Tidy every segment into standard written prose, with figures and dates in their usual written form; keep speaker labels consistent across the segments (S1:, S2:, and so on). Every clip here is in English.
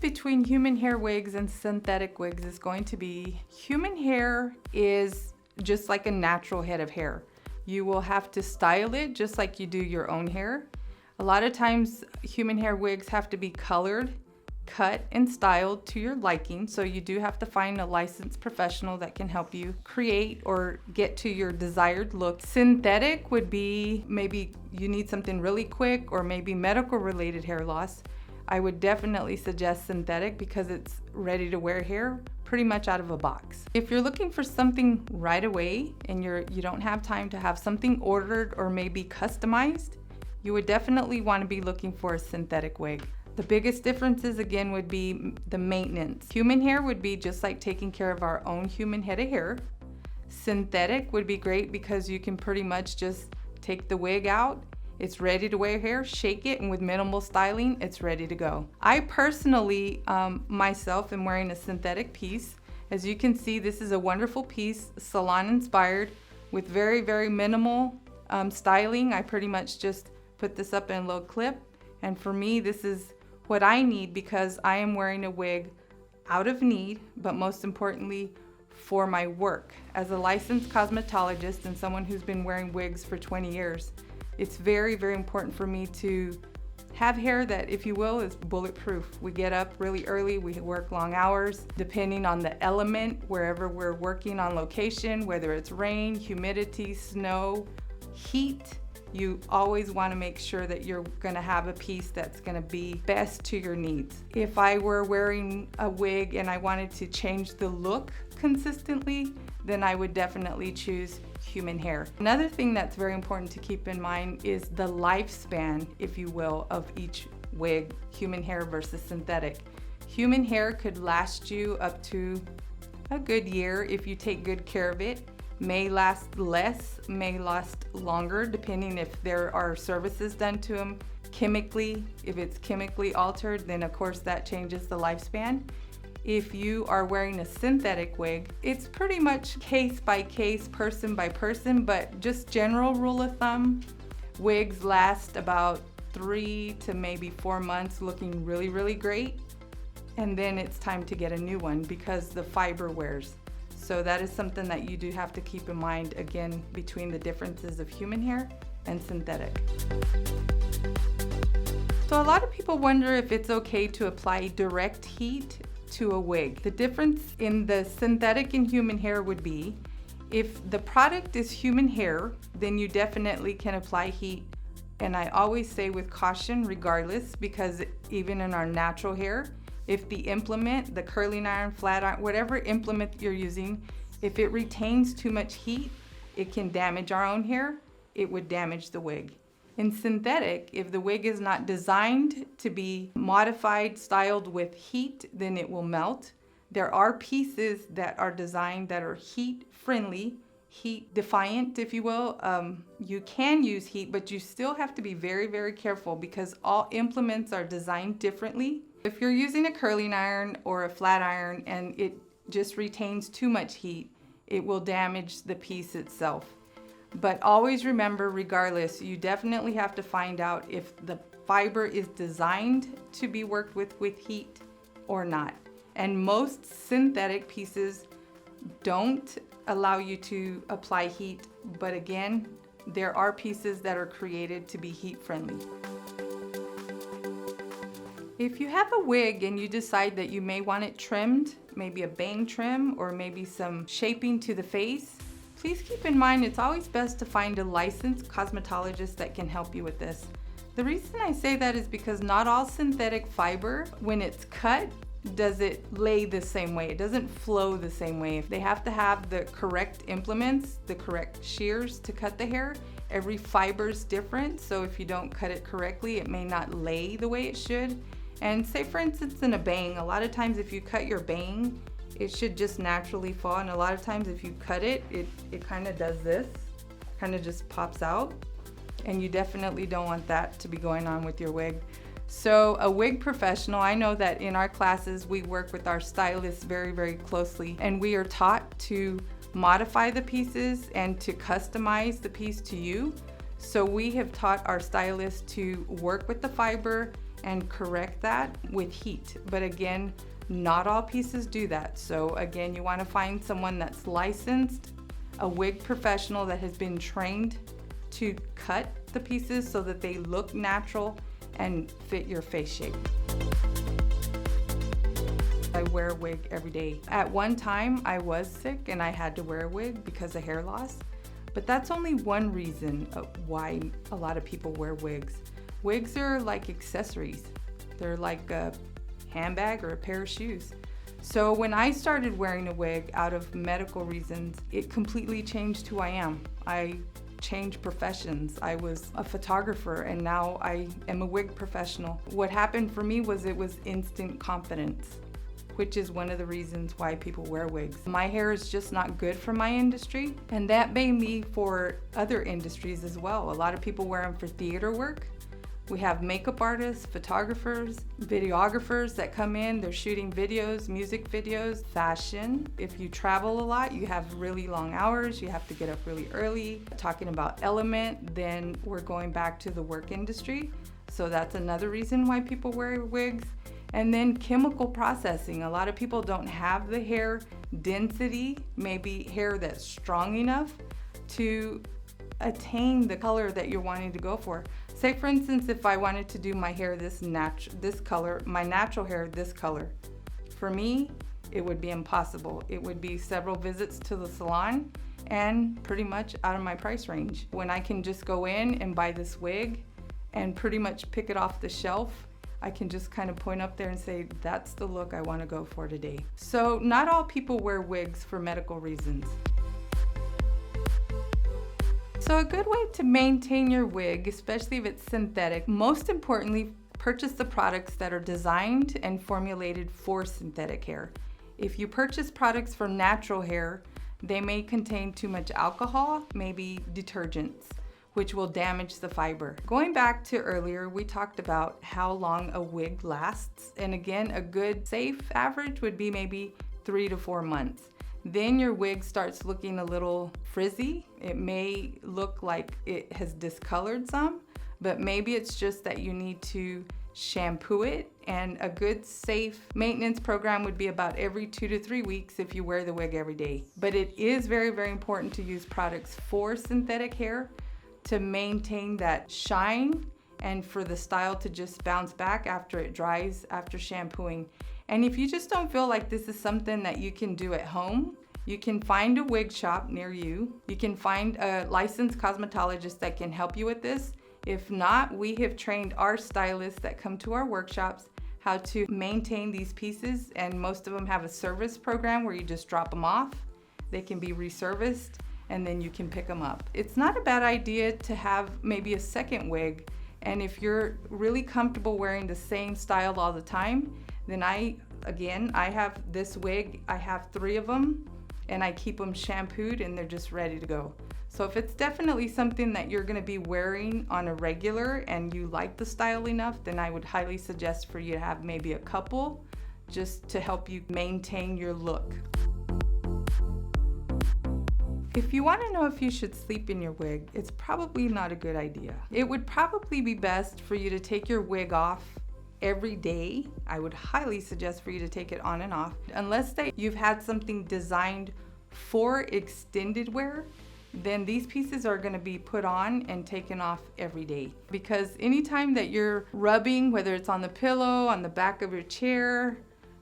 S1: between human hair wigs and synthetic wigs is going to be, human hair is just like a natural head of hair. You will have to style it just like you do your own hair. A lot of times human hair wigs have to be colored, cut, and styled to your liking, so you do have to find a licensed professional that can help you create or get to your desired look. Synthetic would be maybe you need something really quick or maybe medical related hair loss. I would definitely suggest synthetic because it's ready to wear hair pretty much out of a box. If you're looking for something right away and you don't have time to have something ordered or maybe customized, you would definitely want to be looking for a synthetic wig. The biggest differences again would be the maintenance. Human hair would be just like taking care of our own human head of hair. Synthetic would be great because you can pretty much just take the wig out, it's ready to wear hair, shake it, and with minimal styling, it's ready to go. I personally, myself, am wearing a synthetic piece. As you can see, this is a wonderful piece, Salon inspired, with very, very minimal styling. I pretty much just put this up in a little clip, and for me, this is what I need because I am wearing a wig out of need, but most importantly, for my work. As a licensed cosmetologist and someone who's been wearing wigs for 20 years, it's very, very important for me to have hair that, if you will, is bulletproof. We get up really early, we work long hours, depending on the element, wherever we're working on location, whether it's rain, humidity, snow, heat, you always want to make sure that you're going to have a piece that's going to be best to your needs. If I were wearing a wig and I wanted to change the look consistently, then I would definitely choose human hair. Another thing that's very important to keep in mind is the lifespan, if you will, of each wig, human hair versus synthetic. Human hair could last you up to a good year if you take good care of it. May last less, may last longer, depending if there are services done to them chemically. If it's chemically altered, then of course that changes the lifespan. If you are wearing a synthetic wig, it's pretty much case by case, person by person, but just general rule of thumb, wigs last about 3 to maybe 4 months looking really, really great. And then it's time to get a new one because the fiber wears. So that is something that you do have to keep in mind, again, between the differences of human hair and synthetic. So a lot of people wonder if it's okay to apply direct heat to a wig. The difference in the synthetic and human hair would be, if the product is human hair, then you definitely can apply heat. And I always say with caution regardless, because even in our natural hair, if the implement, the curling iron, flat iron, whatever implement you're using, if it retains too much heat, it can damage our own hair. It would damage the wig. In synthetic, if the wig is not designed to be modified, styled with heat, then it will melt. There are pieces that are designed that are heat friendly, heat defiant, if you will. You can use heat, but you still have to be very, very careful because all implements are designed differently. If you're using a curling iron or a flat iron and it just retains too much heat, it will damage the piece itself. But always remember, regardless, you definitely have to find out if the fiber is designed to be worked with heat or not. And most synthetic pieces don't allow you to apply heat, but again, there are pieces that are created to be heat friendly. If you have a wig and you decide that you may want it trimmed, maybe a bang trim or maybe some shaping to the face, please keep in mind it's always best to find a licensed cosmetologist that can help you with this. The reason I say that is because not all synthetic fiber, when it's cut, does it lay the same way. It doesn't flow the same way. They have to have the correct implements, the correct shears to cut the hair. Every fiber's different, so if you don't cut it correctly, it may not lay the way it should. And say for instance in a bang, a lot of times if you cut your bang, it should just naturally fall, and a lot of times if you cut it, it kind of does this, kind of just pops out, and you definitely don't want that to be going on with your wig. So a wig professional, I know that in our classes we work with our stylists very, very closely, and we are taught to modify the pieces and to customize the piece to you. So we have taught our stylists to work with the fiber and correct that with heat. But again, not all pieces do that. So again, you want to find someone that's licensed, a wig professional that has been trained to cut the pieces so that they look natural and fit your face shape. I wear a wig every day. At one time, I was sick and I had to wear a wig because of hair loss, but that's only one reason why a lot of people wear wigs. Wigs are like accessories. They're like a handbag or a pair of shoes. So when I started wearing a wig out of medical reasons, it completely changed who I am. I changed professions. I was a photographer and now I am a wig professional. What happened for me was it was instant confidence, which is one of the reasons why people wear wigs. My hair is just not good for my industry, and that may be for other industries as well. A lot of people wear them for theater work. We have makeup artists, photographers, videographers that come in, they're shooting videos, music videos, fashion. If you travel a lot, you have really long hours, you have to get up really early. Talking about element, then we're going back to the work industry. So that's another reason why people wear wigs. And then chemical processing. A lot of people don't have the hair density, maybe hair that's strong enough to attain the color that you're wanting to go for. Say for instance, if I wanted to do my hair this color, my natural hair this color, for me, it would be impossible. It would be several visits to the salon and pretty much out of my price range. When I can just go in and buy this wig and pretty much pick it off the shelf, I can just kind of point up there and say, that's the look I want to go for today. So not all people wear wigs for medical reasons. So a good way to maintain your wig, especially if it's synthetic, most importantly, purchase the products that are designed and formulated for synthetic hair. If you purchase products for natural hair, they may contain too much alcohol, maybe detergents, which will damage the fiber. Going back to earlier, we talked about how long a wig lasts. And again, a good safe average would be maybe 3 to 4 months. Then your wig starts looking a little frizzy. It may look like it has discolored some, but maybe it's just that you need to shampoo it. And a good safe maintenance program would be about every 2 to 3 weeks if you wear the wig every day. But it is very, very important to use products for synthetic hair to maintain that shine and for the style to just bounce back after it dries, after shampooing. And if you just don't feel like this is something that you can do at home, you can find a wig shop near you. You can find a licensed cosmetologist that can help you with this. If not, we have trained our stylists that come to our workshops how to maintain these pieces, and most of them have a service program where you just drop them off. They can be reserviced and then you can pick them up. It's not a bad idea to have maybe a second wig, and if you're really comfortable wearing the same style all the time, then I have this wig, I have 3 of them, and I keep them shampooed and they're just ready to go. So if it's definitely something that you're gonna be wearing on a regular and you like the style enough, then I would highly suggest for you to have maybe a couple just to help you maintain your look. If you want to know if you should sleep in your wig, it's probably not a good idea. It would probably be best for you to take your wig off every day. I would highly suggest for you to take it on and off. Unless you've had something designed for extended wear, then these pieces are going to be put on and taken off every day. Because anytime that you're rubbing, whether it's on the pillow, on the back of your chair,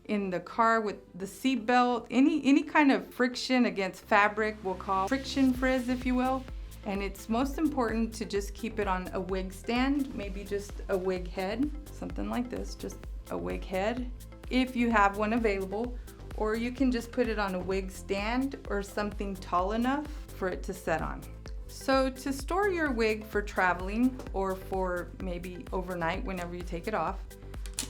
S1: in the car with the seat belt, any kind of friction against fabric, we'll call friction frizz, if you will. And it's most important to just keep it on a wig stand, maybe just a wig head, something like this, just a wig head, if you have one available, or you can just put it on a wig stand or something tall enough for it to set on. So to store your wig for traveling or for maybe overnight whenever you take it off,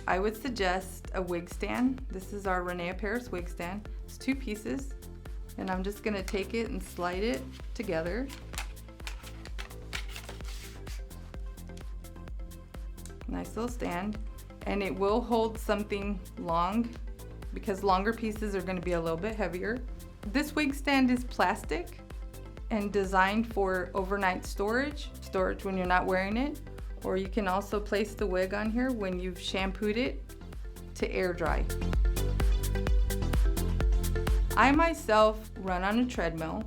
S1: I would suggest a wig stand. This is our René of Paris wig stand. It's 2 pieces, and I'm just gonna take it and slide it together. Nice little stand, and it will hold something long because longer pieces are gonna be a little bit heavier. This wig stand is plastic and designed for overnight storage when you're not wearing it, Or you can also place the wig on here when you've shampooed it to air dry. I myself run on a treadmill.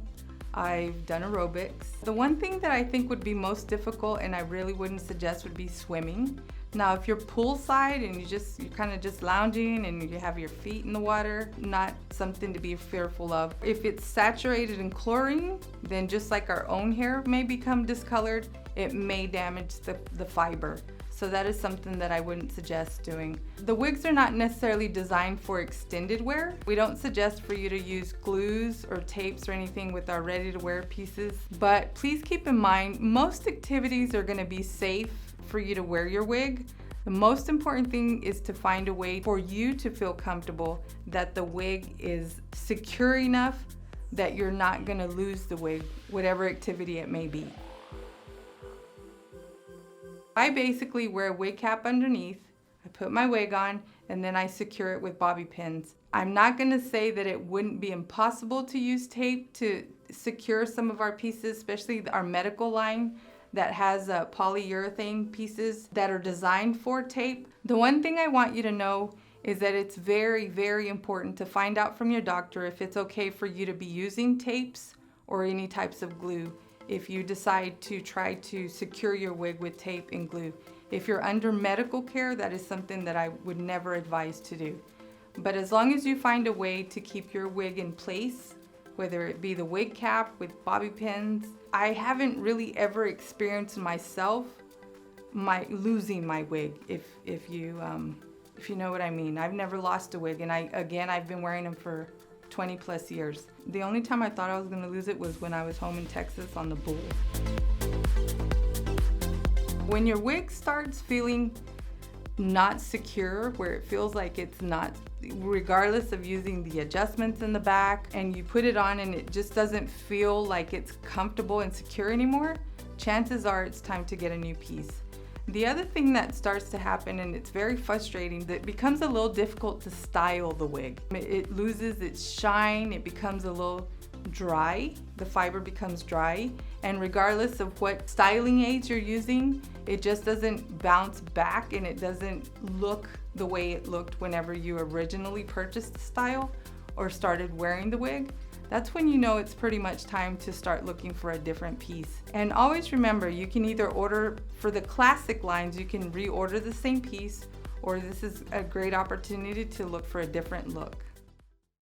S1: I've done aerobics. The one thing that I think would be most difficult and I really wouldn't suggest would be swimming. Now, if you're poolside and you're kind of just lounging and you have your feet in the water, not something to be fearful of. If it's saturated in chlorine, then just like our own hair may become discolored, it may damage the fiber. So that is something that I wouldn't suggest doing. The wigs are not necessarily designed for extended wear. We don't suggest for you to use glues or tapes or anything with our ready-to-wear pieces. But please keep in mind, most activities are gonna be safe for you to wear your wig. The most important thing is to find a way for you to feel comfortable that the wig is secure enough that you're not gonna lose the wig, whatever activity it may be. I basically wear a wig cap underneath, I put my wig on, and then I secure it with bobby pins. I'm not gonna say that it wouldn't be impossible to use tape to secure some of our pieces, especially our medical line that has polyurethane pieces that are designed for tape. The one thing I want you to know is that it's very, very important to find out from your doctor if it's okay for you to be using tapes or any types of glue if you decide to try to secure your wig with tape and glue. If you're under medical care, that is something that I would never advise to do. But as long as you find a way to keep your wig in place, whether it be the wig cap with bobby pins, I haven't really ever experienced myself losing my wig, if you know what I mean. I've never lost a wig, and I've been wearing them for 20 plus years. The only time I thought I was gonna lose it was when I was home in Texas on the bull. When your wig starts feeling not secure, where it feels like it's not, regardless of using the adjustments in the back, and you put it on and it just doesn't feel like it's comfortable and secure anymore, chances are it's time to get a new piece. The other thing that starts to happen, and it's very frustrating, that it becomes a little difficult to style the wig. It loses its shine, it becomes a little dry, the fiber becomes dry, and regardless of what styling aids you're using, it just doesn't bounce back and it doesn't look the way it looked whenever you originally purchased the style or started wearing the wig. That's when you know it's pretty much time to start looking for a different piece. And always remember, you can either order for the classic lines, you can reorder the same piece, or this is a great opportunity to look for a different look.